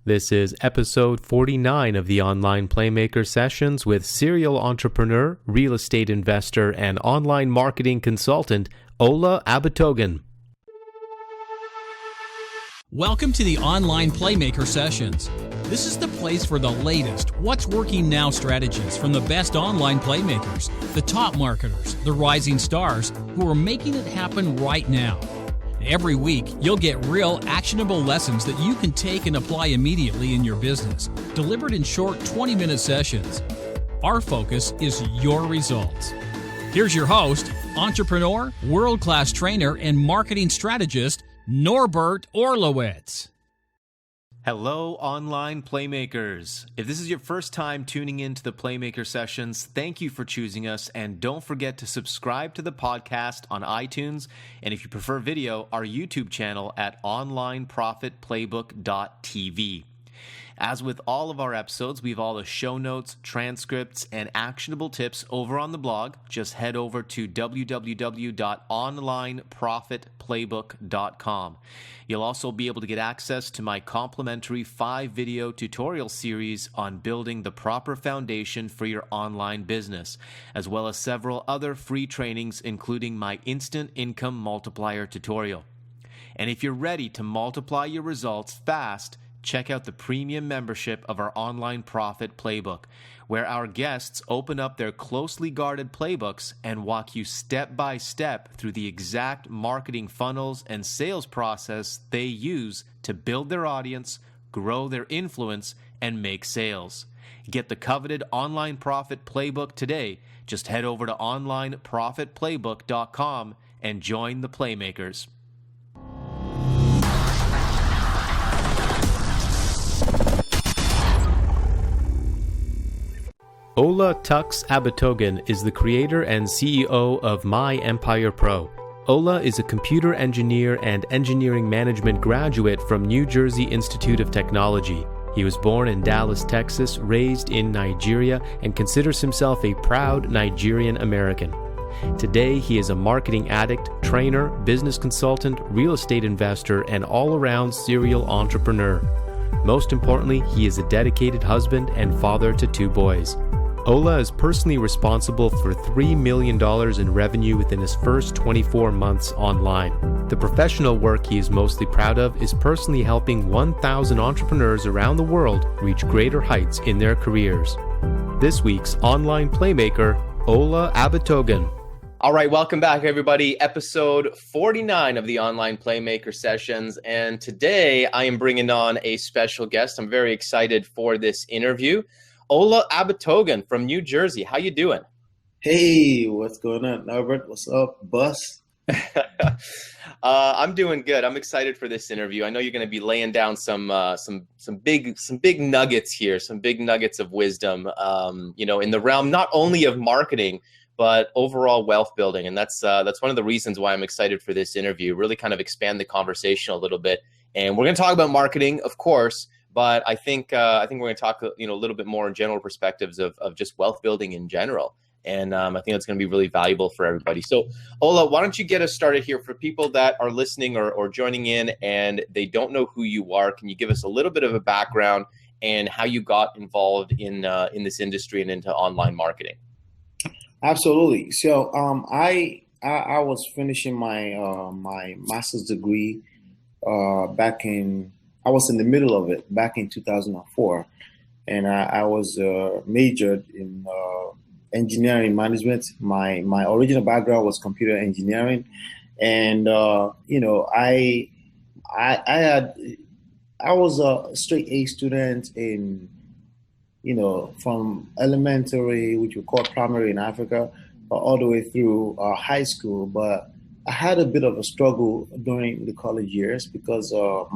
This is episode 49 of the Online Playmaker Sessions with serial entrepreneur, real estate investor, and online marketing consultant, Ola Abitogun. Welcome to the Online Playmaker Sessions. This is the place for the latest what's working now strategies from the best online playmakers, the top marketers, the rising stars who are making it happen right now. Every week, you'll get real, actionable lessons that you can take and apply immediately in your business, delivered in short 20-minute sessions. Our focus is your results. Here's your host, entrepreneur, world-class trainer, and marketing strategist, Norbert Orlowitz. Hello, online playmakers. If this is your first time tuning into the Playmaker Sessions, thank you for choosing us, and don't forget to subscribe to the podcast on iTunes, and if you prefer video, our YouTube channel at onlineprofitplaybook.tv. As with all of our episodes, we have all the show notes, transcripts, and actionable tips over on the blog. Just head over to www.onlineprofitplaybook.com. You'll also be able to get access to my complimentary 5-video tutorial series on building the proper foundation for your online business, as well as several other free trainings, including my Instant Income Multiplier tutorial. And if you're ready to multiply your results fast, check out the premium membership of our Online Profit Playbook, where our guests open up their closely guarded playbooks and walk you step by step through the exact marketing funnels and sales process they use to build their audience, grow their influence, and make sales. Get the coveted Online Profit Playbook today. Just head over to onlineprofitplaybook.com and join the Playmakers. Ola Abitogun is the creator and CEO of myEmpirePRO. Ola is a computer engineer and engineering management graduate from New Jersey Institute of Technology. He was born in Dallas, Texas, raised in Nigeria, and considers himself a proud Nigerian American. Today, he is a marketing addict, trainer, business consultant, real estate investor, and all-around serial entrepreneur. Most importantly, he is a dedicated husband and father to 2 boys. Ola is personally responsible for $3 million in revenue within his first 24 months online. The professional work he is mostly proud of is personally helping 1,000 entrepreneurs around the world reach greater heights in their careers. This week's online playmaker, Ola Abitogun. All right, welcome back, everybody. Episode 49 of the Online Playmaker Sessions. And today I am bringing on a special guest. I'm very excited for this interview. Ola Abitogun from New Jersey. How you doing? Hey, what's going on, Norbert? What's up, Bus? I'm doing good. I'm excited for this interview. I know you're going to be laying down some big nuggets here, some big nuggets of wisdom. In the realm not only of marketing but overall wealth building, and that's one of the reasons why I'm excited for this interview. Really, kind of expand the conversation a little bit, and we're going to talk about marketing, of course. But I think we're going to talk, a little bit more in general perspectives of just wealth building in general. And I think that's going to be really valuable for everybody. So, Ola, why don't you get us started here for people that are listening or joining in and they don't know who you are? Can you give us a little bit of a background and how you got involved in this industry and into online marketing? Absolutely. So I was finishing my my master's degree I was in the middle of it back in 2004, and I was majored in engineering management. My original background was computer engineering, and I was a straight A student in from elementary, which we call primary in Africa, all the way through high school, but I had a bit of a struggle during the college years because I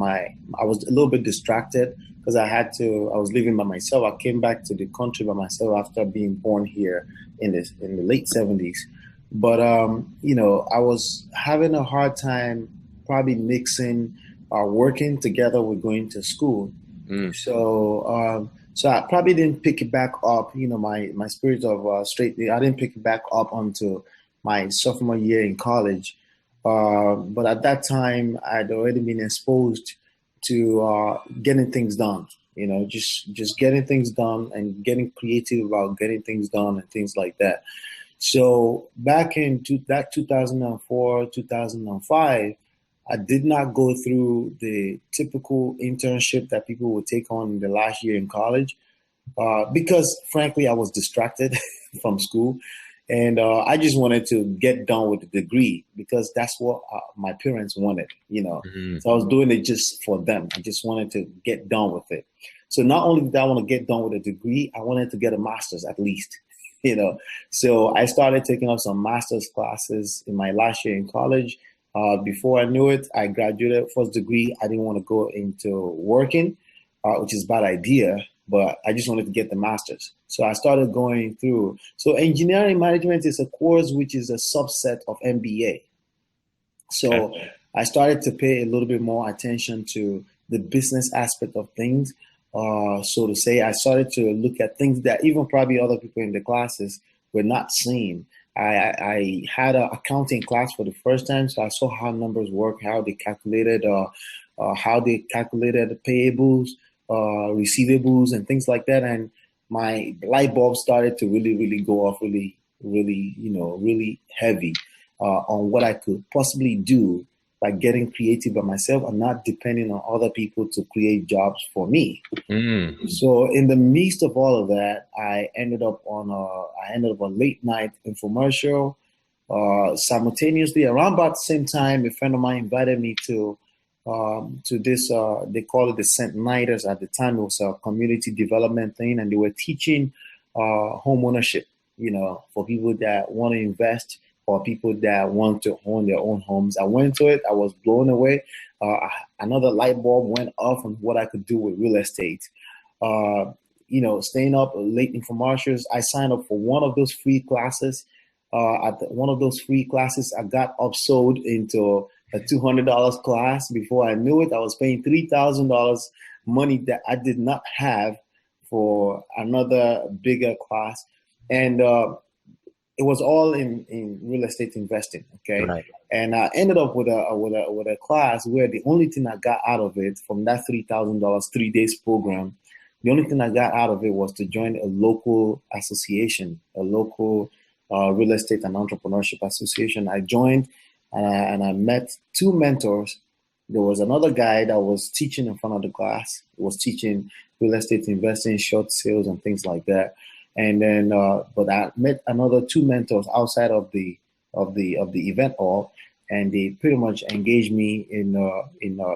was a little bit distracted because I was living by myself. I came back to the country by myself after being born here in the late 70s. But, I was having a hard time probably mixing working together with going to school. So I probably didn't pick it back up, my spirit of straight. I didn't pick it back up until my sophomore year in college. But at that time, I'd already been exposed to getting things done. just getting things done and getting creative about getting things done and things like that. So back in that 2004, 2005, I did not go through the typical internship that people would take on in the last year in college because, frankly, I was distracted from school. And I just wanted to get done with the degree because that's what my parents wanted, Mm-hmm. So I was doing it just for them. I just wanted to get done with it. So not only did I want to get done with a degree, I wanted to get a master's at least, So I started taking up some master's classes in my last year in college. Before I knew it, I graduated first degree. I didn't want to go into working, which is a bad idea, but I just wanted to get the master's. So I started going through. So engineering management is a course which is a subset of MBA. So I started to pay a little bit more attention to the business aspect of things. So to say, I started to look at things that even probably other people in the classes were not seeing. I had an accounting class for the first time, so I saw how numbers work, how they calculated payables, receivables, and things like that. And my light bulb started to really go off, really heavy on what I could possibly do by getting creative by myself and not depending on other people to create jobs for me. Mm. So in the midst of all of that, I ended up on a late night infomercial. Simultaneously, around about the same time, a friend of mine invited me to this, they call it the St. Nighters at the time. It was a community development thing, and they were teaching home ownership, for people that want to invest or people that want to own their own homes. I went to it. I was blown away. Another light bulb went off on what I could do with real estate. Staying up late infomercials, I signed up for one of those free classes. One of those free classes, I got upsold into a $200 class. Before I knew it, I was paying $3,000 money that I did not have for another bigger class. And it was all in real estate investing, okay? Right. And I ended up with a class where the only thing I got out of it from that $3,000 3 days program, the only thing I got out of it was to join a local association, a local real estate and entrepreneurship association. I joined and I met two mentors. There was another guy that was teaching in front of the class. He was teaching real estate investing, short sales, and things like that. And then, but I met another two mentors outside of the event hall, and they pretty much engaged me in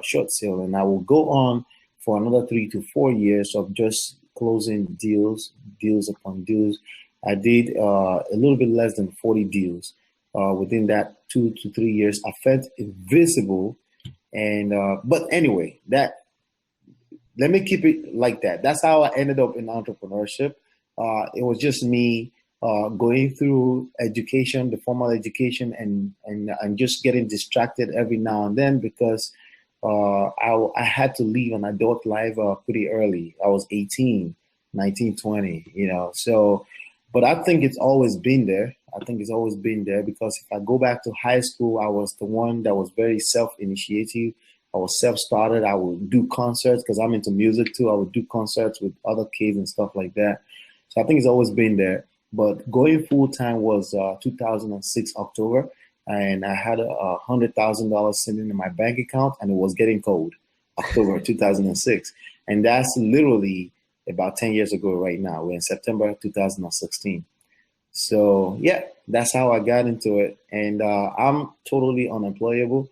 short sale. And I will go on for another 3 to 4 years of just closing deals upon deals. I did a little bit less than 40 deals within that 2 to 3 years. I felt invisible, and but anyway, let me keep it like that. That's how I ended up in entrepreneurship. It was just me going through education, the formal education, and just getting distracted every now and then because I had to leave an adult life pretty early. I was 18, 19, 20, So, but I think it's always been there. I think it's always been there because if I go back to high school, I was the one that was very self-initiative. I was self-started. I would do concerts because I'm into music too. I would do concerts with other kids and stuff like that. So I think it's always been there. But going full-time was 2006 October, and I had $100,000 sitting in my bank account, and it was getting cold, October 2006. And that's literally about 10 years ago right now. We're in September 2016. So, yeah, that's how I got into it. And I'm totally unemployable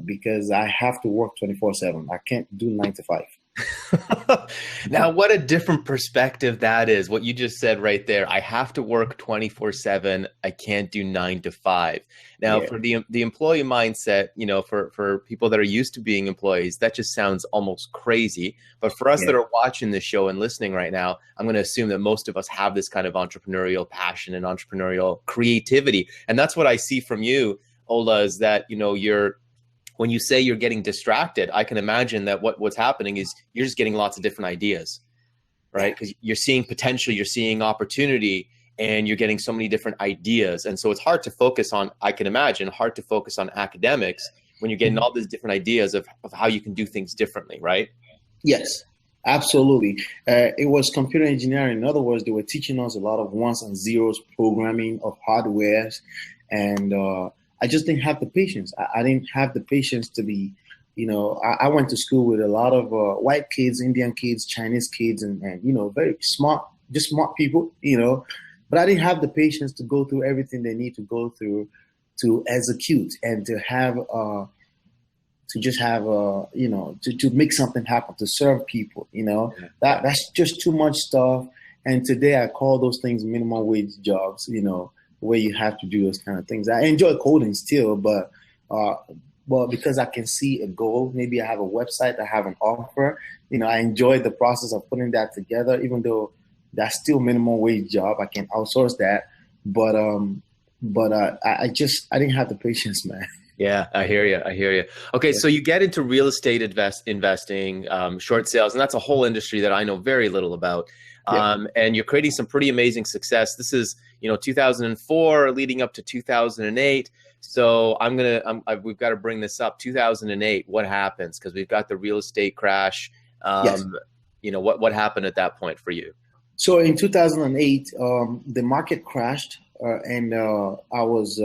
because I have to work 24/7. I can't do 9 to 5. Now, what a different perspective that is. What you just said right there. I have to work 24/7. I can't do 9 to 5. Now, for the employee mindset, for people that are used to being employees, that just sounds almost crazy. But for us that are watching this show and listening right now, I'm going to assume that most of us have this kind of entrepreneurial passion and entrepreneurial creativity. And that's what I see from you, Ola, is that, when you say you're getting distracted, I can imagine that what's happening is you're just getting lots of different ideas, right? Because you're seeing potential, you're seeing opportunity, and you're getting so many different ideas. And so it's hard to focus on, I can imagine, hard to focus on academics when you're getting all these different ideas of how you can do things differently, right? Yes. Absolutely. It was computer engineering. In other words, they were teaching us a lot of ones and zeros programming of hardwares. And I just didn't have the patience. I didn't have the patience to be, I went to school with a lot of white kids, Indian kids, Chinese kids, and very smart, just smart people, but I didn't have the patience to go through everything they need to go through to execute and to have to make something happen, to serve people, that's just too much stuff. And today I call those things minimum wage jobs, where you have to do those kind of things. I enjoy coding still, but because I can see a goal, maybe I have a website, I have an offer, I enjoy the process of putting that together, even though that's still minimum wage job. I can outsource that, but I didn't have the patience, man. Yeah, I hear you. Okay, so you get into real estate investing, short sales, and that's a whole industry that I know very little about. And you're creating some pretty amazing success. This is, 2004 leading up to 2008. So we've got to bring this up. 2008, what happens? Because we've got the real estate crash. What happened at that point for you? So in 2008, the market crashed, and I was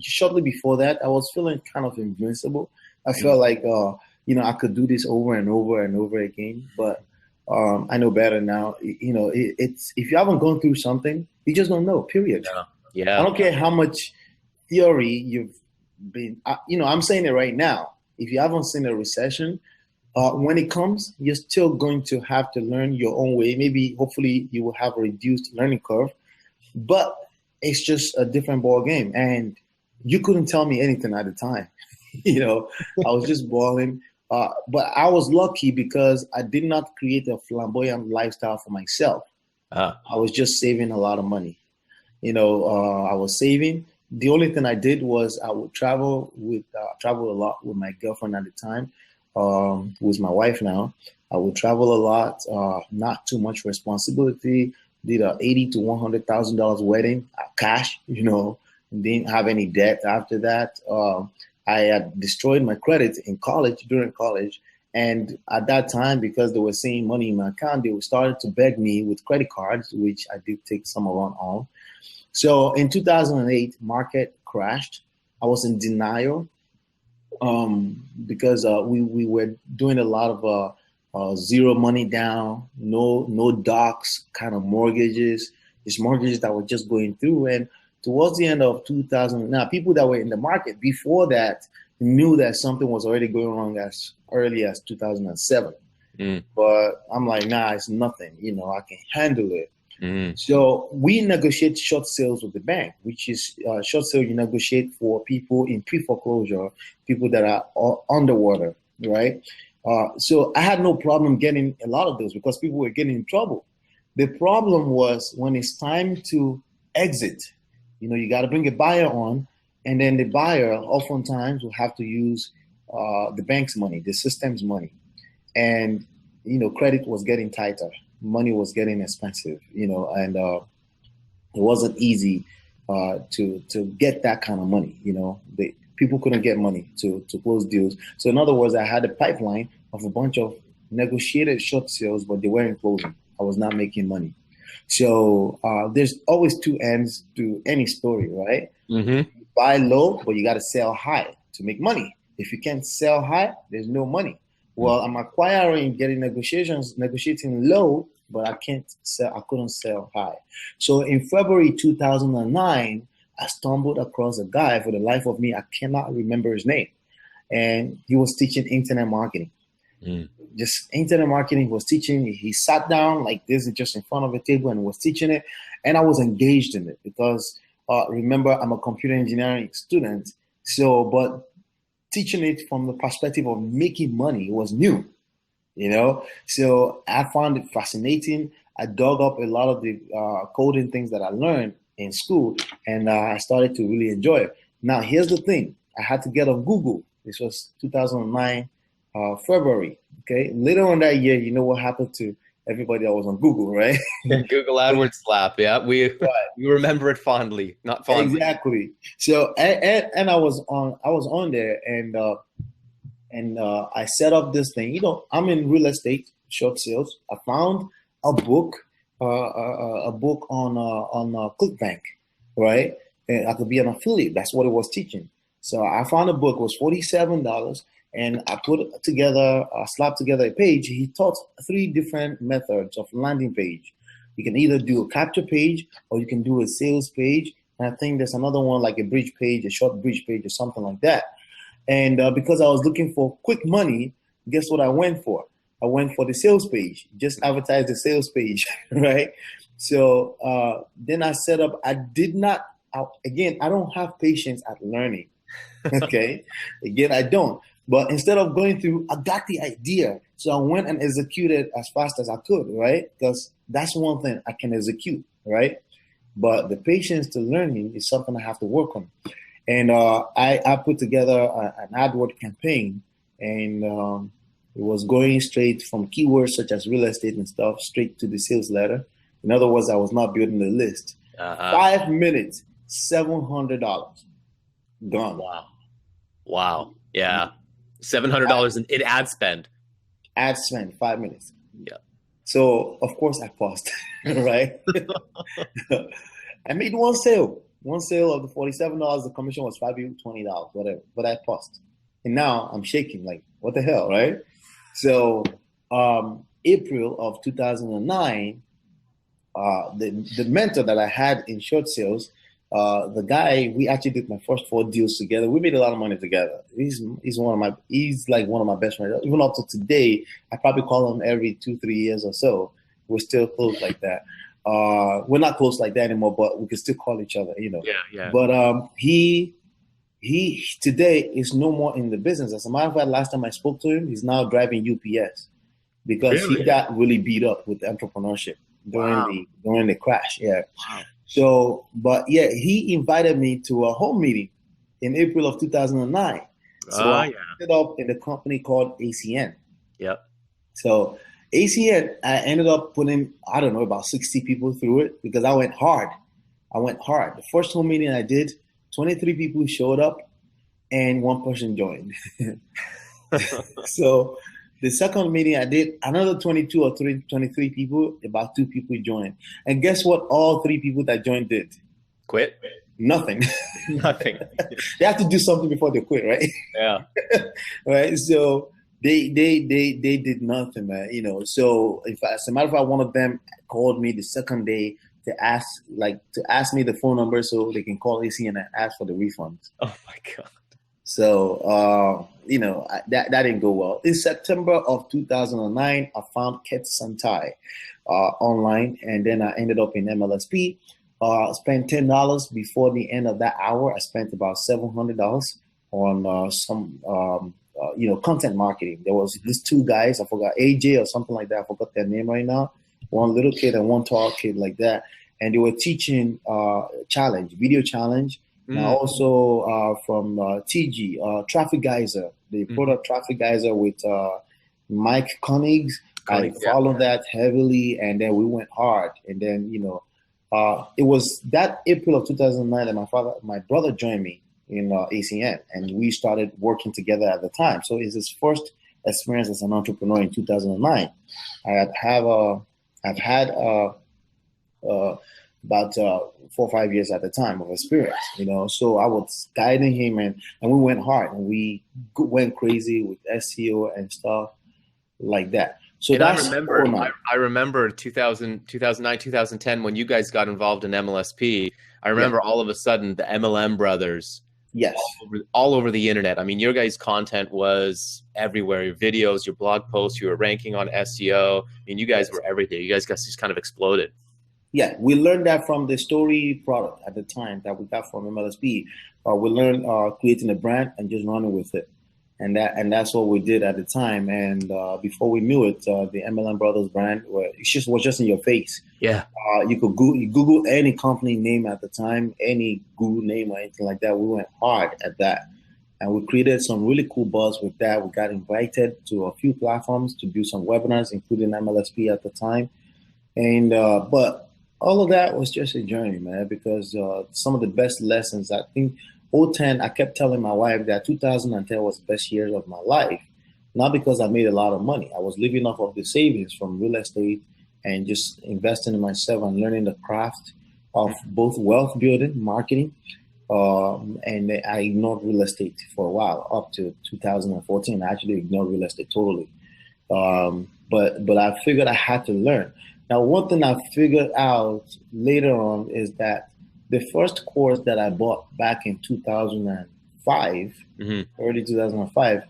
shortly before that, I was feeling kind of invincible. I felt like I could do this over and over and over again. But I know better now. It's if you haven't gone through something, you just don't know. Period. Yeah. I don't care how much theory you've been. I'm saying it right now. If you haven't seen a recession, when it comes, you're still going to have to learn your own way. Maybe, hopefully, you will have a reduced learning curve, but it's just a different ball game. And you couldn't tell me anything at the time. I was just balling. But I was lucky because I did not create a flamboyant lifestyle for myself. I was just saving a lot of money. I was saving. The only thing I did was I would travel a lot with my girlfriend at the time, who is my wife now. I would travel a lot, not too much responsibility. Did a $80,000 to $100,000 wedding, cash. Didn't have any debt after that. I had destroyed my credit during college. And at that time, because they were seeing money in my account, they started to beg me with credit cards, which I did take some around on. So in 2008, market crashed. I was in denial because we were doing a lot of zero money down, no docs kind of mortgages. These mortgages that were just going through. And towards the end of 2000, now people that were in the market before that knew that something was already going wrong as early as 2007. But I'm like, nah, it's nothing. I can handle it. So we negotiate short sales with the bank, which is short sale you negotiate for people in pre-foreclosure, people that are underwater, right? So I had no problem getting a lot of those because people were getting in trouble. The problem was when it's time to exit. You got to bring a buyer on, and then the buyer oftentimes will have to use the bank's money, the system's money. And, credit was getting tighter. Money was getting expensive, and it wasn't easy to get that kind of money. People couldn't get money to close deals. So in other words, I had a pipeline of a bunch of negotiated short sales, but they weren't closing. I was not making money. So there's always two ends to any story, right? Mm-hmm. You buy low, but you got to sell high to make money. If you can't sell high, there's no money. Well, I'm acquiring, negotiating low, but I couldn't sell high. So in February 2009, I stumbled across a guy. For the life of me, I cannot remember his name. And he was teaching internet marketing. Just internet marketing. He was teaching. He sat down like this, just in front of a table, and was teaching it. And I was engaged in it because remember, I'm a computer engineering student. But teaching it from the perspective of making money was new, So I found it fascinating. I dug up a lot of the coding things that I learned in school, and I started to really enjoy it. Now, here's the thing. I had to get on Google. This was 2009, February. Okay. Later on that year, you know what happened to everybody that was on Google, right? Google AdWords slap. Yeah. We remember it fondly, not fondly. Exactly. So, and I was on there, and I set up this thing. I'm in real estate. short sales, I found a book on ClickBank, right? And I could be an affiliate. That's what it was teaching. So I found a book. It was $47, and I slapped together a page. He taught 3 different methods of landing page. You can either do a capture page, or you can do a sales page. And I think there's another one like a bridge page, a short bridge page, or something like that. And because I was looking for quick money, guess what I went for? I went for the sales page, just advertise the sales page, right? So then I set up, I don't have patience at learning, okay? Again, I don't. But instead of going through, I got the idea. So I went and executed as fast as I could, right? Because that's one thing I can execute, right? But the patience to learning is something I have to work on. And I put together an AdWord campaign, and it was going straight from keywords such as real estate and stuff straight to the sales letter. In other words, I was not building the list. 5 minutes, $700 gone. Wow. Yeah. $700 in ad spend. Ad spend, 5 minutes. Yeah. So of course I paused, right? I made one sale of the $47. The commission was $20, whatever. But I paused, and now I'm shaking like, what the hell, right? So April of 2009, the mentor that I had in short sales, the guy, we actually did my first 4 deals together. We made a lot of money together. He's like one of my best friends. Even up to today, I probably call him every 2-3 years or so. We're still close like that. We're not close like that anymore, but we can still call each other, you know. Yeah. But he today is no more in the business. As a matter of fact, last time I spoke to him, he's now driving UPS because he got really beat up with entrepreneurship during the crash. Yeah. Wow. So, but yeah, he invited me to a home meeting in April of 2009. So I ended up in a company called ACN. Yep. So ACN, I ended up putting, I don't know, about 60 people through it because I went hard. The first home meeting I did, 23 people showed up and 1 person joined. So the second meeting I did, another 22 or 23 people, about 2 people joined. And guess what all 3 people that joined did? Quit? Nothing. Nothing. They have to do something before they quit, right? Yeah. Right. So they did nothing, man. You know. So as a matter of fact, one of them called me the second day to ask me the phone number so they can call AC and ask for the refunds. Oh my God. So you know, that didn't go well. In September of 2009, I found Ket Santai online, and then I ended up in MLSP. Spent $10 before the end of that hour. I spent about $700 on some content marketing. There was these 2 guys, I forgot, AJ or something like that. I forgot their name right now. One little kid and one tall kid like that. And they were teaching video challenge. And also from TG, Traffic Geyser, the product Traffic Geyser with Mike Koenigs. I followed that heavily, and then we went hard. And then, you know, it was that April of 2009 that my brother joined me in ACN, and we started working together at the time. So it's his first experience as an entrepreneur in 2009. I've had about 4 or 5 years at the time of experience, you know. So I was guiding him, and we went hard, and we went crazy with SEO and stuff like that. So and I remember 2009, 2010 when you guys got involved in MLSP. I remember all of a sudden the MLM brothers, all over the internet. I mean, your guys' content was everywhere. Your videos, your blog posts, you were ranking on SEO. I mean, you guys were everything. You guys just kind of exploded. Yeah, we learned that from the story product at the time that we got from MLSP. We learned creating a brand and just running with it. And that's what we did at the time. And before we knew it, the MLM Brothers brand was just in your face. Yeah. You could Google any company name at the time, any Google name or anything like that. We went hard at that. And we created some really cool buzz with that. We got invited to a few platforms to do some webinars, including MLSP at the time. And but all of that was just a journey, man, because some of the best lessons, I think, 2010, I kept telling my wife that 2010 was the best year of my life, not because I made a lot of money. I was living off of the savings from real estate and just investing in myself and learning the craft of both wealth building, marketing, and I ignored real estate for a while, up to 2014. I actually ignored real estate totally. But I figured I had to learn. Now, one thing I figured out later on is that the first course that I bought back in 2005, early 2005,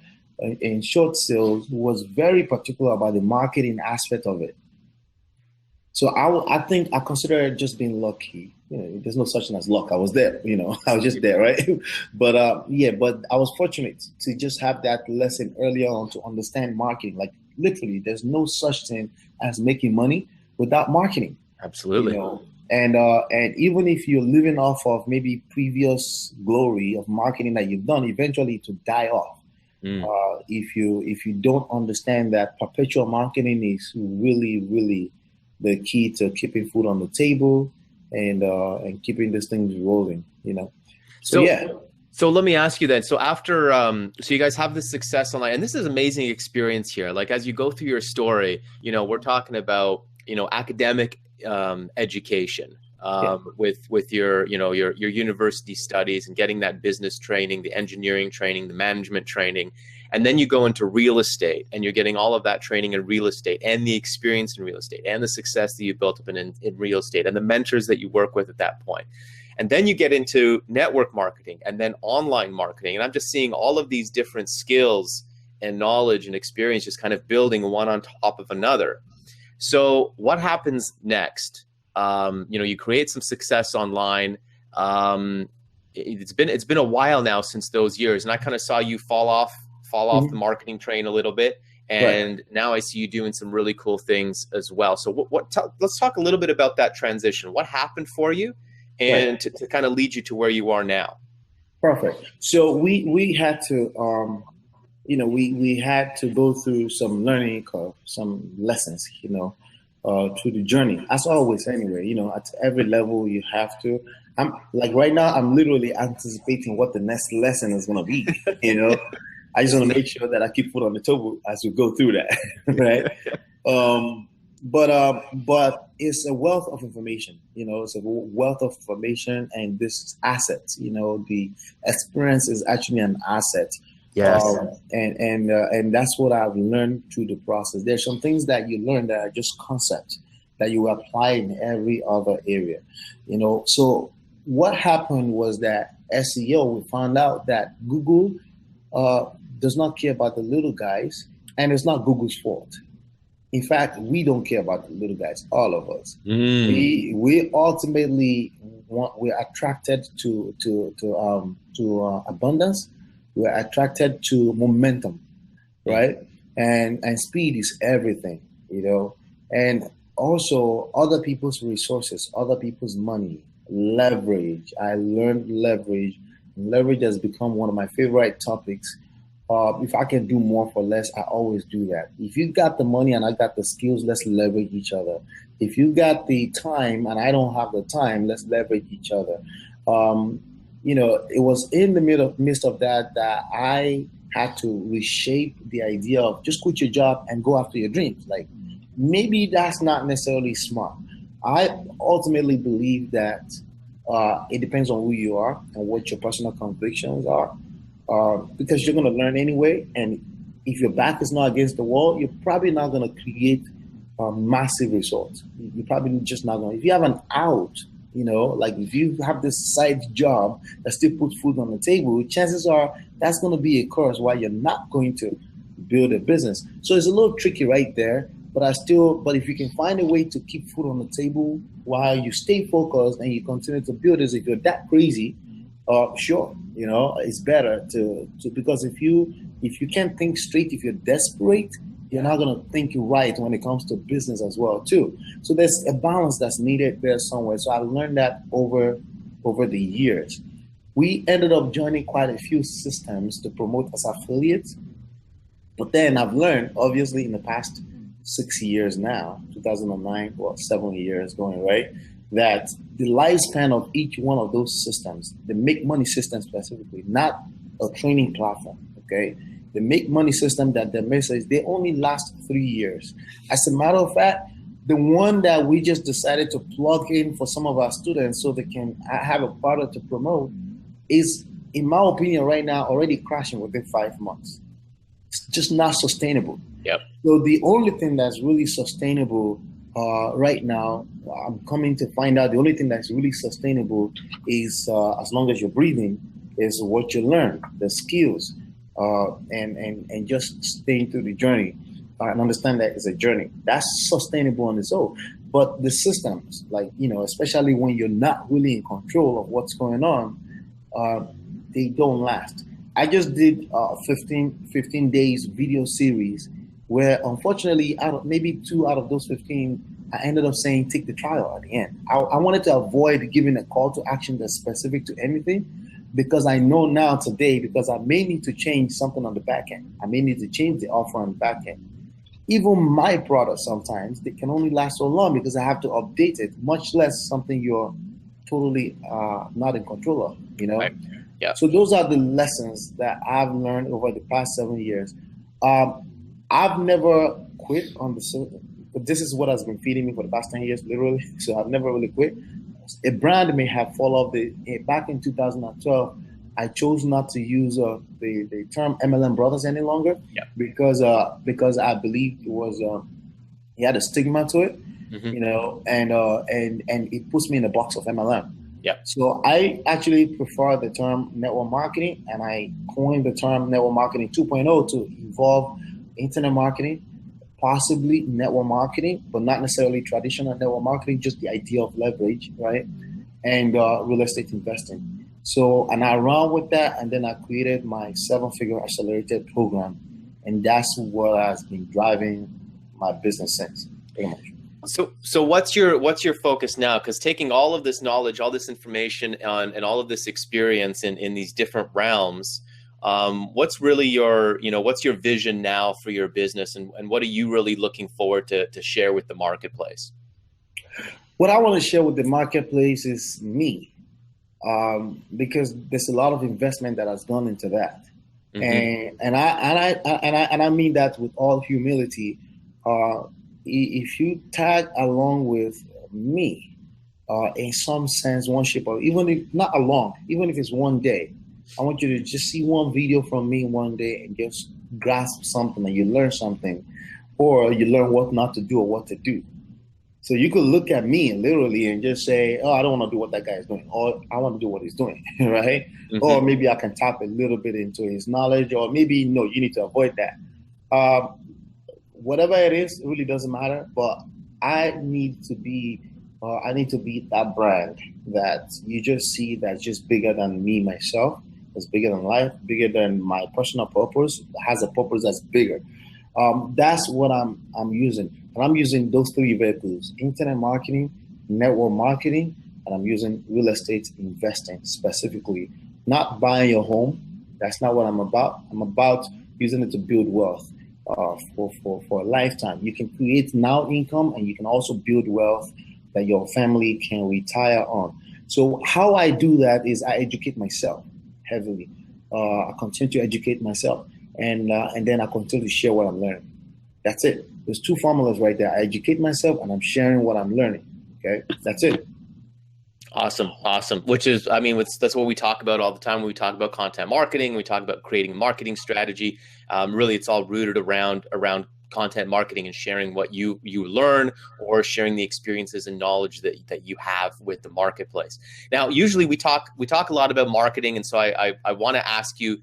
in short sales was very particular about the marketing aspect of it. So I think I consider it just being lucky. There's no such thing as luck. I was there, I was just there, right? But but I was fortunate to just have that lesson early on to understand marketing. Like literally, there's no such thing as making money without marketing. Absolutely. And even if you're living off of maybe previous glory of marketing that you've done, eventually to die off. If you don't understand that perpetual marketing is really, really the key to keeping food on the table and keeping these things rolling, So yeah. So let me ask you then. So after, so you guys have this success online, and this is an amazing experience here. Like as you go through your story, we're talking about, academic education with your, your university studies and getting that business training, the engineering training, the management training. And then you go into real estate and you're getting all of that training in real estate and the experience in real estate and the success that you built up in real estate and the mentors that you work with at that point. And then you get into network marketing and then online marketing. And I'm just seeing all of these different skills and knowledge and experience just kind of building one on top of another. So what happens next? You create some success online. It's been a while now since those years. And I kind of saw you fall off the marketing train a little bit. And now I see you doing some really cool things as well. So let's talk a little bit about that transition. What happened for you and to kind of lead you to where you are now? Perfect. So we had to, we had to go through some learning curve, some lessons, through the journey. As always, anyway, at every level you have to. I'm like right now, I'm literally anticipating what the next lesson is going to be, I just want to make sure that I keep food on the table as we go through that, right? But it's a wealth of information, it's a wealth of information and this asset, the experience is actually an asset. Yes. And that's what I've learned through the process. There's some things that you learn that are just concepts that you apply in every other area, So what happened was that SEO, we found out that Google does not care about the little guys, and it's not Google's fault. In fact, we don't care about the little guys, all of us. We ultimately we're attracted to abundance. We're attracted to momentum, right? And speed is everything, and also other people's resources, other people's money, leverage. I learned leverage. Leverage has become one of my favorite topics. If I can do more for less, I always do that. If you got the money and I got the skills, let's leverage each other. If you got the time and I don't have the time, let's leverage each other. It was in the midst of that I had to reshape the idea of just quit your job and go after your dreams. Like maybe that's not necessarily smart. I ultimately believe that it depends on who you are and what your personal convictions are. Because you're going to learn anyway. And if your back is not against the wall, you're probably not going to create massive results. You're probably just not going to. If you have an out, like if you have this side job that still puts food on the table, chances are that's going to be a curse why you're not going to build a business. So it's a little tricky right there. But if you can find a way to keep food on the table while you stay focused and you continue to build this, if you're that crazy, sure, it's better to because if you can't think straight, if you're desperate, you're not going to think right when it comes to business as well too. So there's a balance that's needed there somewhere. So I learned that over the years. We ended up joining quite a few systems to promote as affiliates. But then I've learned, obviously, in the past 6 years now, 2009, 7 years going, right, that the lifespan of each one of those systems, the make money system specifically, not a training platform, okay, the make money system that the message, they only last 3 years. As a matter of fact, the one that we just decided to plug in for some of our students so they can have a product to promote is, in my opinion, right now already crashing within 5 months. It's just not sustainable. Yep. So the only thing that's really sustainable right now, I'm coming to find out the only thing that's really sustainable is, as long as you're breathing, is what you learn, the skills, and just staying through the journey. And understand that it's a journey. That's sustainable on its own. But the systems, like, especially when you're not really in control of what's going on, they don't last. I just did 15 days video series where, unfortunately, maybe 2 out of those 15, I ended up saying take the trial at the end. I wanted to avoid giving a call to action that's specific to anything, because I know now today, because I may need to change something on the back end. I may need to change the offer on the back end. Even my products, sometimes they can only last so long because I have to update it, much less something you're totally not in control of, Right. Yeah. So those are the lessons that I've learned over the past 7 years. I've never quit on but this is what has been feeding me for the past 10 years, literally. So I've never really quit. A brand may have fallen off. Back in 2012, I chose not to use the term MLM Brothers any longer, because I believe it was it had a stigma to it, and it puts me in the box of MLM. Yeah. So I actually prefer the term network marketing, and I coined the term network marketing 2.0 to involve internet marketing, possibly network marketing, but not necessarily traditional network marketing, just the idea of leverage, right? And real estate investing. So, and I ran with that, and then I created my 7-figure accelerated program, and that's what has been driving my business since, pretty much. So what's your focus now? Because taking all of this knowledge, all this information, and all of this experience in these different realms, what's really what's your vision now for your business, and what are you really looking forward to share with the marketplace? What I want to share with the marketplace is me. Because there's a lot of investment that has gone into that, and I mean that with all humility. If you tag along with me, in some sense, one shape, or even if not along, even if it's one day, I want you to just see one video from me one day and just grasp something, and you learn something, or you learn what not to do or what to do. So you could look at me literally and just say, oh, I don't want to do what that guy is doing, or I want to do what he's doing, right? Or maybe I can tap a little bit into his knowledge, or maybe, no, you need to avoid that. Whatever it is, it really doesn't matter, but I need to be that brand that you just see that's just bigger than me, myself, that's bigger than life, bigger than my personal purpose, has a purpose that's bigger. That's what I'm using. And I'm using those 3 vehicles: internet marketing, network marketing, and I'm using real estate investing specifically. Not buying your home. That's not what I'm about. I'm about using it to build wealth for a lifetime. You can create now income, and you can also build wealth that your family can retire on. So how I do that is I educate myself heavily. I continue to educate myself, and then I continue to share what I'm learning. That's it. There's 2 formulas right there. I educate myself, and I'm sharing what I'm learning. Okay, that's it. Awesome. Which is, that's what we talk about all the time when we talk about content marketing. We talk about creating a marketing strategy. Really, it's all rooted around content marketing and sharing what you learn, or sharing the experiences and knowledge that you have with the marketplace. Now, usually we talk a lot about marketing, and so I want to ask you,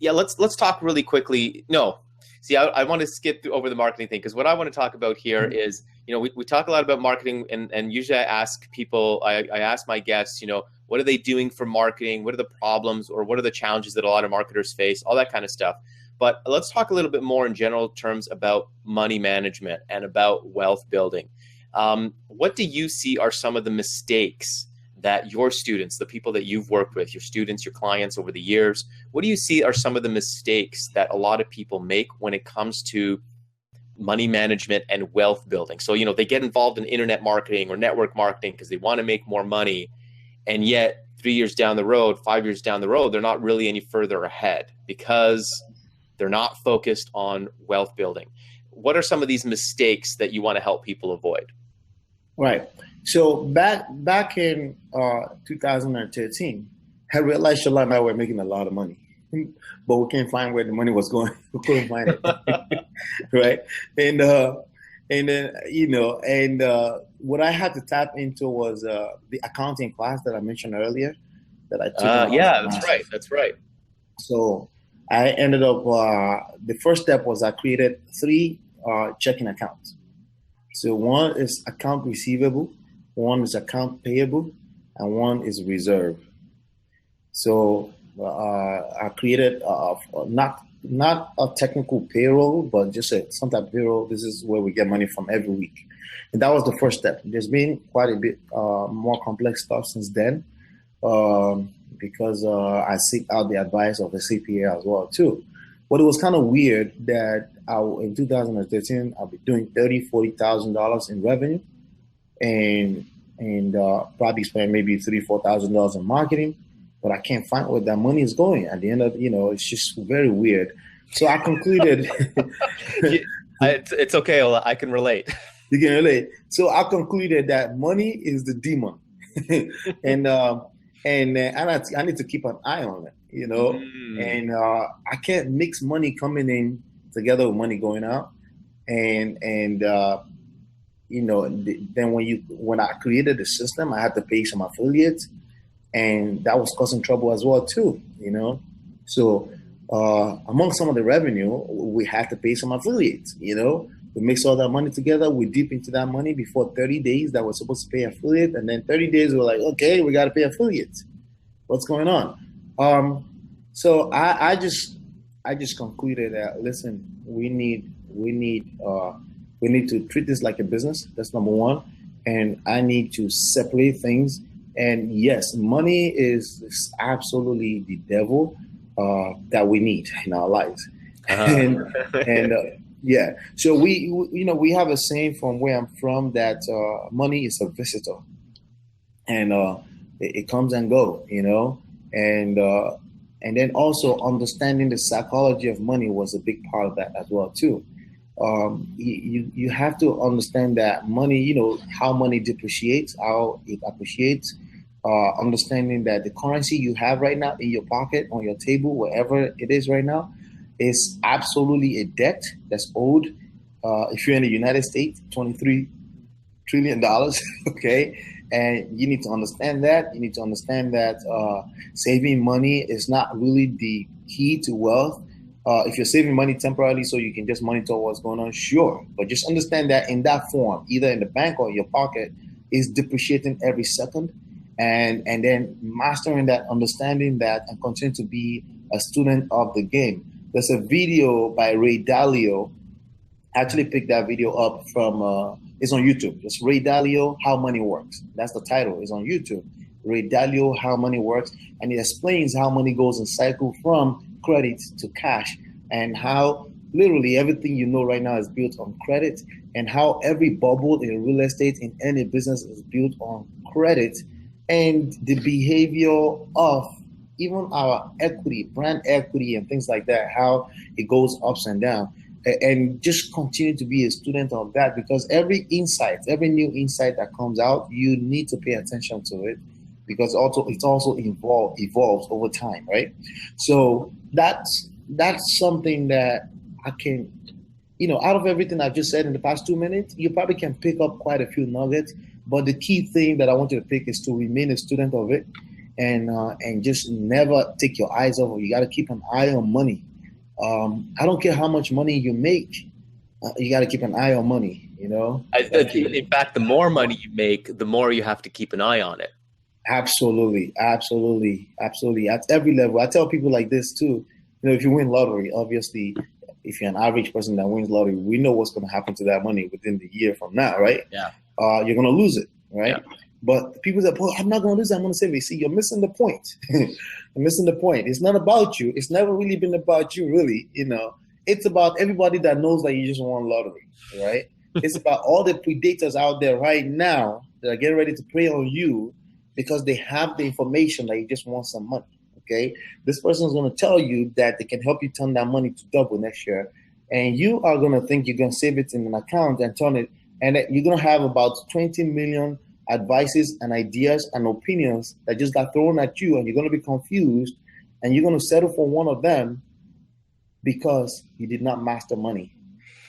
let's talk really quickly. No. See, I want to skip over the marketing thing, because what I want to talk about here is, we talk a lot about marketing, and usually I ask people, I ask my guests, what are they doing for marketing? What are the problems, or what are the challenges that a lot of marketers face? All that kind of stuff. But let's talk a little bit more in general terms about money management and about wealth building. What do you see are some of the mistakes that your students, the people that you've worked with, your students, your clients over the years, what do you see are some of the mistakes that a lot of people make when it comes to money management and wealth building? So, they get involved in internet marketing or network marketing because they want to make more money, and yet 3 years down the road, 5 years down the road, they're not really any further ahead because they're not focused on wealth building. What are some of these mistakes that you want to help people avoid? Right. So back in 2013, I realized Shola and I were making a lot of money, but we can't find where the money was going. We couldn't find it. Right. And then, what I had to tap into was the accounting class that I mentioned earlier that I took. Yeah, that's right. So I ended up, the first step was I created 3 checking accounts. So one is account receivable, one is account payable, and one is reserve. So I created not a technical payroll, but just some type of payroll. This is where we get money from every week. And that was the first step. There's been quite a bit more complex stuff since then because I seek out the advice of a CPA as well too. But it was kind of weird that in 2013, I'll be doing $30,000, $40,000 in revenue and probably spend maybe $3,000, $4,000 in marketing, but I can't find where that money is going. At the end of, it's just very weird. So I concluded. It's okay, Ola. I can relate. You can relate. So I concluded that money is the demon, and I need to keep an eye on it. And I can't mix money coming in together with money going out, and then when I created the system, I had to pay some affiliates, and that was causing trouble as well too. So among some of the revenue, we had to pay some affiliates. We mix all that money together. We dip into that money before 30 days that we're supposed to pay affiliate, and then 30 days we're like, okay, we got to pay affiliates. What's going on? So I just concluded that, listen, we need to treat this like a business. That's number one. And I need to separate things. And yes, money is absolutely the devil that we need in our lives. Yeah. So we have a saying from where I'm from that money is a visitor, and it comes and go, and then also understanding the psychology of money was a big part of that as well too. You have to understand that money, how money depreciates, how it appreciates. Understanding that the currency you have right now in your pocket, on your table, wherever it is right now, is absolutely a debt that's owed. If you're in the United States, $23 trillion, okay? And you need to understand that. You need to understand that saving money is not really the key to wealth. If you're saving money temporarily so you can just monitor what's going on, sure. But just understand that in that form, either in the bank or your pocket, is depreciating every second. And then mastering that, understanding that, and continue to be a student of the game. There's a video by Ray Dalio. I actually picked that video up from, it's on YouTube. It's Ray Dalio, How Money Works. That's the title. It's on YouTube. Ray Dalio, How Money Works. And it explains how money goes in cycle from credit to cash, and how literally everything you know right now is built on credit, and how every bubble in real estate, in any business, is built on credit, and the behavior of even our equity, brand equity, and things like that, how it goes ups and down. And just continue to be a student of that, because every new insight that comes out, you need to pay attention to it, because it's also evolves over time, right? So that's something that I can, out of everything I've just said in the past 2 minutes, you probably can pick up quite a few nuggets. But the key thing that I want you to pick is to remain a student of it, and just never take your eyes off it. You got to keep an eye on money. I don't care how much money you make, you got to keep an eye on money, In fact, the more money you make, the more you have to keep an eye on it. Absolutely. At every level. I tell people like this too. If you win lottery, obviously, if you're an average person that wins lottery, we know what's going to happen to that money within the year from now, right? Yeah. You're going to lose it, right? Yeah. But people that, I'm not going to lose it, I'm going to save it. See, you're missing the point. You're missing the point. It's not about you. It's never really been about you, really. It's about everybody that knows that you just won lottery, right? It's about all the predators out there right now that are getting ready to prey on you, because they have the information that you just want some money. Okay, this person is going to tell you that they can help you turn that money to double next year, and you are going to think you're going to save it in an account and turn it, and you're going to have about 20 million advices and ideas and opinions that just got thrown at you, and you're going to be confused, and you're going to settle for one of them because you did not master money.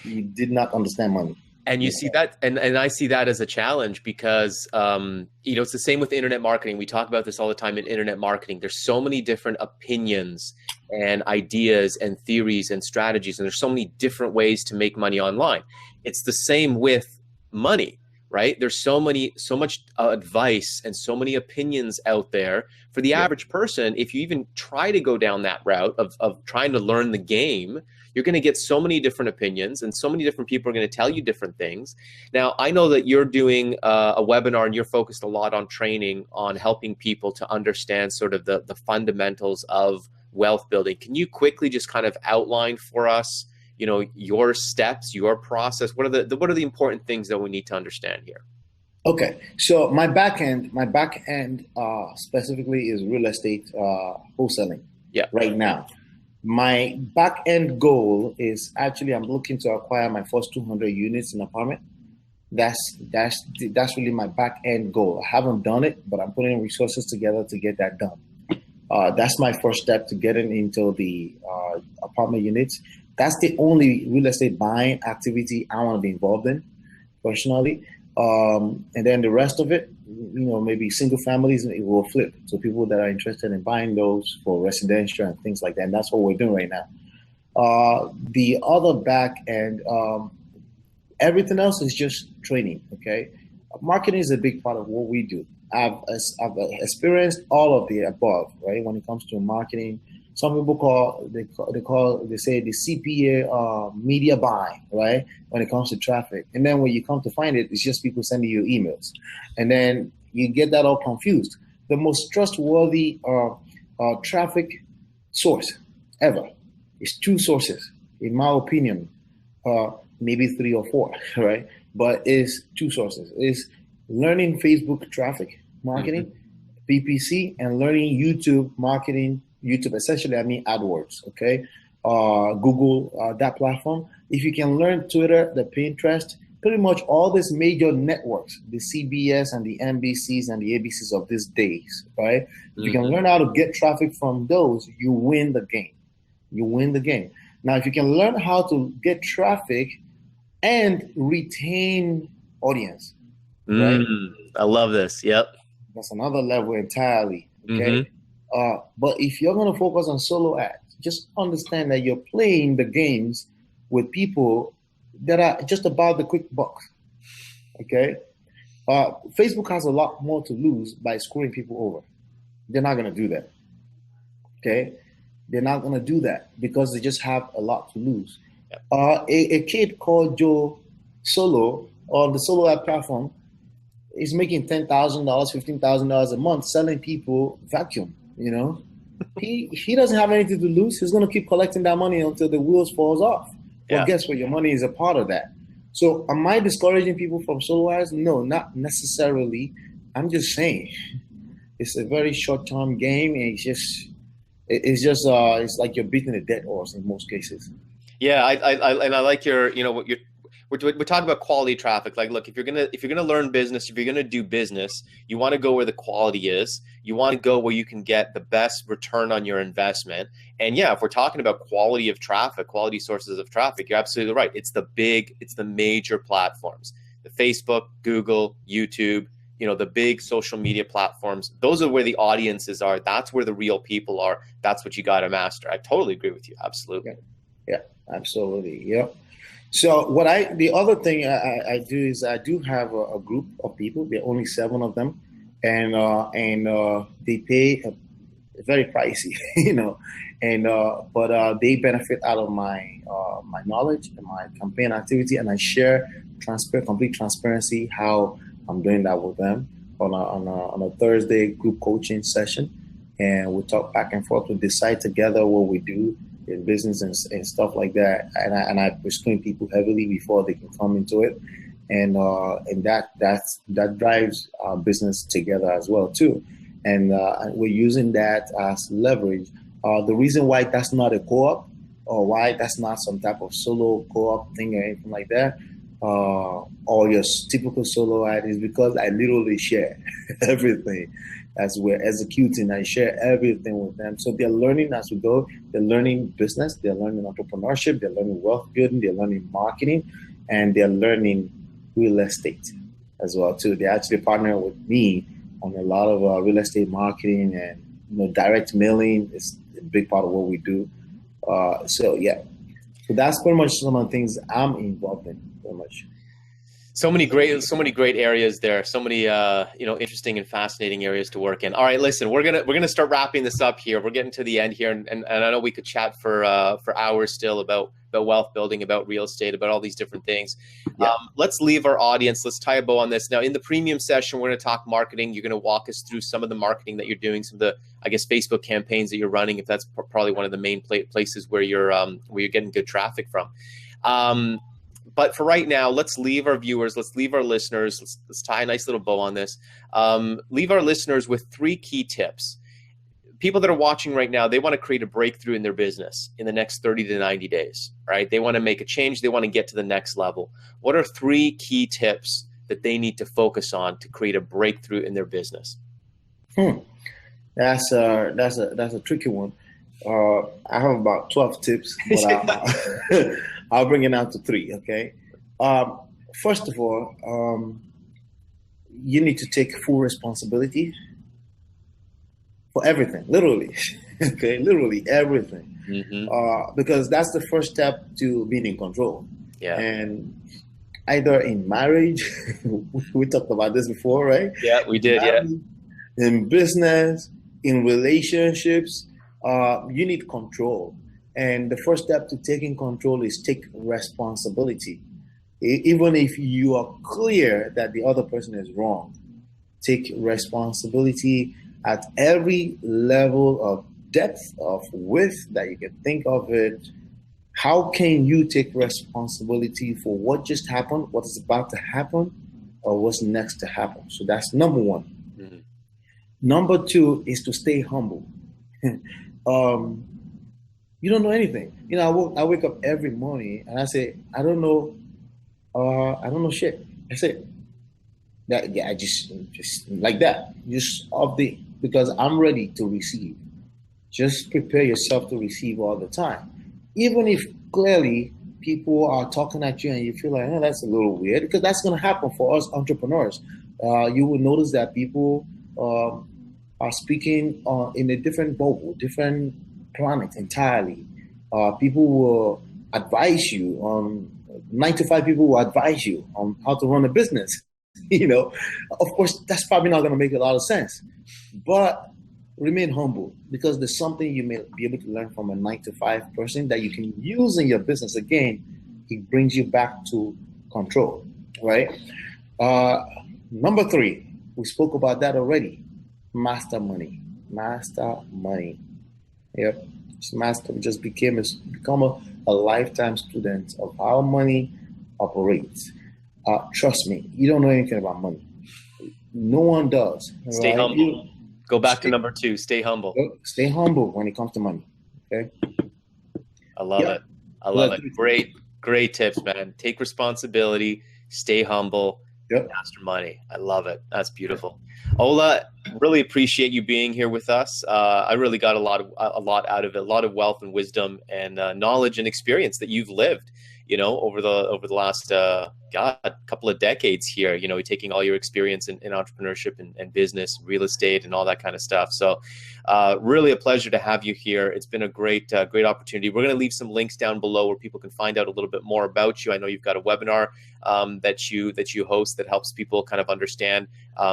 You did not understand money. And you see that, and I see that as a challenge because, you know, it's the same with internet marketing. We talk about this all the time in internet marketing. There's so many different opinions and ideas and theories and strategies, and there's so many different ways to make money online. It's the same with money, right? There's so much advice and so many opinions out there for the average person. If you even try to go down that route of trying to learn the game, you're going to get so many different opinions, and so many different people are going to tell you different things. Now, I know that you're doing a webinar and you're focused a lot on training, on helping people to understand sort of the fundamentals of wealth building. Can you quickly just kind of outline for us, you know, your steps, your process? What are the important things that we need to understand here? Okay, so my back end specifically is real estate wholesaling. Yeah, right now. My back end goal is actually I'm looking to acquire my first 200 units in an apartment. That's really my back end goal. I haven't done it, but I'm putting resources together to get that done. That's my first step to getting into the apartment units. That's the only real estate buying activity I want to be involved in personally. And then the rest of it, you know, maybe single families, it will flip. So people that are interested in buying those for residential and things like that. And that's what we're doing right now. The other back end, everything else is just training. Okay. Marketing is a big part of what we do. I've experienced all of the above, right? When it comes to marketing, some people they say the CPA media buy, right? When it comes to traffic. And then when you come to find it, it's just people sending you emails. And then you get that all confused. The most trustworthy traffic source ever is two sources, in my opinion, maybe 3 or 4, right? But it's two sources. It's learning Facebook traffic marketing, PPC, and learning YouTube marketing. YouTube, essentially, I mean AdWords, okay? Google, that platform. If you can learn Twitter, the Pinterest, pretty much all these major networks, the CBS and the NBCs and the ABCs of these days, right? If you can learn how to get traffic from those, you win the game. You win the game. Now, if you can learn how to get traffic and retain audience, right? I love this, yep. That's another level entirely, okay? But if you're going to focus on solo ads, just understand that you're playing the games with people that are just about the quick bucks, okay? Facebook has a lot more to lose by screwing people over. They're not going to do that, okay? They're not going to do that because they just have a lot to lose. A kid called Joe Solo on the solo ad platform is making $10,000, $15,000 a month selling people vacuum. You know, he doesn't have anything to lose. He's going to keep collecting that money until the wheels falls off. Well, guess what? Your money is a part of that. So am I discouraging people from solo ads? No, not necessarily. I'm just saying it's a very short-term game, and it's like you're beating a dead horse in most cases. Yeah, I like your, you know, what you're. We're talking about quality traffic. Like, look, if you're gonna learn business, if you're gonna do business, you want to go where the quality is. You want to go where you can get the best return on your investment. And yeah, if we're talking about quality of traffic, quality sources of traffic, you're absolutely right. It's the major platforms, the Facebook, Google, YouTube, you know, the big social media platforms. Those are where the audiences are. That's where the real people are. That's what you got to master. I totally agree with you. Absolutely. Yeah, absolutely. Yeah. So the other thing I do is I do have a group of people. There are only 7 of them, and they pay very pricey, you know, but they benefit out of my knowledge and my campaign activity, and I share complete transparency how I'm doing that with them on a Thursday group coaching session, and we talk back and forth. We decide together what we do in business and stuff like that, and I screen people heavily before they can come into it, and that drives our business together as well too. And we're using that as leverage. The reason why that's not a co-op, or why that's not some type of solo co-op thing or anything like that, or your typical solo ad, is because I literally share everything as we're executing. I share everything with them. So they're learning as we go. They're learning business. They're learning entrepreneurship. They're learning wealth building. They're learning marketing. And they're learning real estate as well too. They actually partner with me on a lot of real estate marketing, and direct mailing is a big part of what we do. So that's pretty much some of the things I'm involved in. Pretty much. So many great areas there. So many interesting and fascinating areas to work in. All right, listen, we're gonna start wrapping this up here. We're getting to the end here, and I know we could chat for hours still about wealth building, about real estate, about all these different things. Yeah. Let's leave our audience. Let's tie a bow on this. Now, in the premium session, we're going to talk marketing. You're going to walk us through some of the marketing that you're doing, some of the, I guess, Facebook campaigns that you're running, if that's probably one of the main places where you're getting good traffic from. But for right now, let's leave our viewers, let's leave our listeners, let's tie a nice little bow on this. Leave our listeners with 3 key tips. People that are watching right now, they want to create a breakthrough in their business in the next 30 to 90 days, right? They want to make a change. They want to get to the next level. What are 3 key tips that they need to focus on to create a breakthrough in their business? That's a tricky one. I have about 12 tips, but I'll bring it down to 3, okay? First of all, you need to take full responsibility for everything, literally, okay? Literally everything. Mm-hmm. Because that's the first step to being in control. Yeah. And either in marriage, we talked about this before, right? Yeah, we did, in business, in relationships, you need control. And the first step to taking control is take responsibility. Even if you are clear that the other person is wrong, take responsibility at every level of depth, of width that you can think of it. How can you take responsibility for what just happened, what is about to happen, or what's next to happen? So that's number 1. Mm-hmm. Number 2 is to stay humble. You don't know anything. I wake up every morning and I say, I don't know shit. That's it. I just like that. Just update, because I'm ready to receive. Just prepare yourself to receive all the time. Even if clearly people are talking at you and you feel like, oh, that's a little weird, because that's going to happen for us entrepreneurs. You will notice that people are speaking in a different bubble, different planet entirely. People will advise you on 9 to 5 people will advise you on how to run a business. Of course, that's probably not going to make a lot of sense, but remain humble, because there's something you may be able to learn from a 9 to 5 person that you can use in your business. Again, it brings you back to control, right? Number 3, we spoke about that already. Master money. Yep. Just become a lifetime student of how money operates. Trust me, you don't know anything about money. No one does. Stay humble. Go back to number 2. Stay humble. Stay humble when it comes to money. Okay. I love it. I love it. Great tips, man. Take responsibility. Stay humble. Yep. Master money. I love it. That's beautiful. Ola, really appreciate you being here with us. I really got a lot out of it, a lot of wealth and wisdom and knowledge and experience that you've lived, over the last couple of decades here. Taking all your experience in entrepreneurship and business, real estate, and all that kind of stuff. So, really a pleasure to have you here. It's been a great opportunity. We're going to leave some links down below where people can find out a little bit more about you. I know you've got a webinar that you host that helps people kind of understand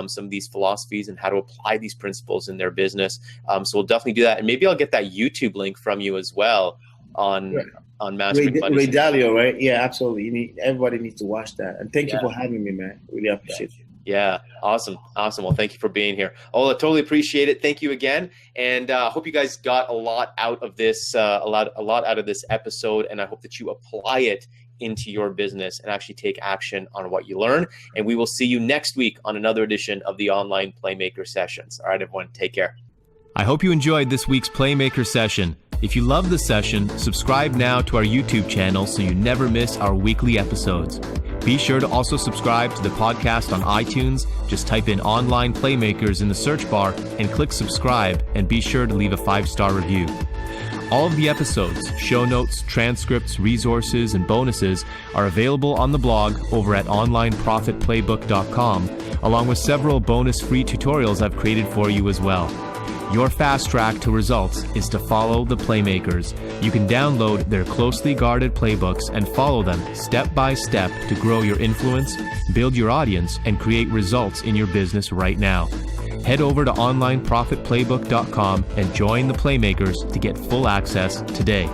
some of these philosophies and how to apply these principles in their business. So we'll definitely do that, and maybe I'll get that YouTube link from you as well on Mastering Money. Ray Dalio, right? Yeah, absolutely. Everybody needs to watch that. And thank you for having me, man. Really appreciate you. Yeah, awesome. Well, thank you for being here. Ola, totally appreciate it. Thank you again, and I hope you guys got a lot out of this, a lot out of this episode, and I hope that you apply it into your business and actually take action on what you learn. And we will see you next week on another edition of the Online Playmaker Sessions. All right, everyone, take care. I hope you enjoyed this week's Playmaker session. If you love the session, subscribe now to our YouTube channel so you never miss our weekly episodes. Be sure to also subscribe to the podcast on iTunes. Just type in Online Playmakers in the search bar and click subscribe, and be sure to leave a 5-star review. All of the episodes, show notes, transcripts, resources, and bonuses are available on the blog over at onlineprofitplaybook.com, along with several bonus free tutorials I've created for you as well. Your fast track to results is to follow the Playmakers. You can download their closely guarded playbooks and follow them step by step to grow your influence, build your audience, and create results in your business right now. Head over to onlineprofitplaybook.com and join the Playmakers to get full access today.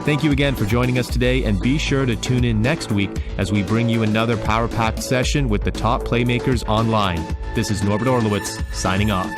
Thank you again for joining us today, and be sure to tune in next week as we bring you another power-packed session with the top Playmakers online. This is Norbert Orlowitz, signing off.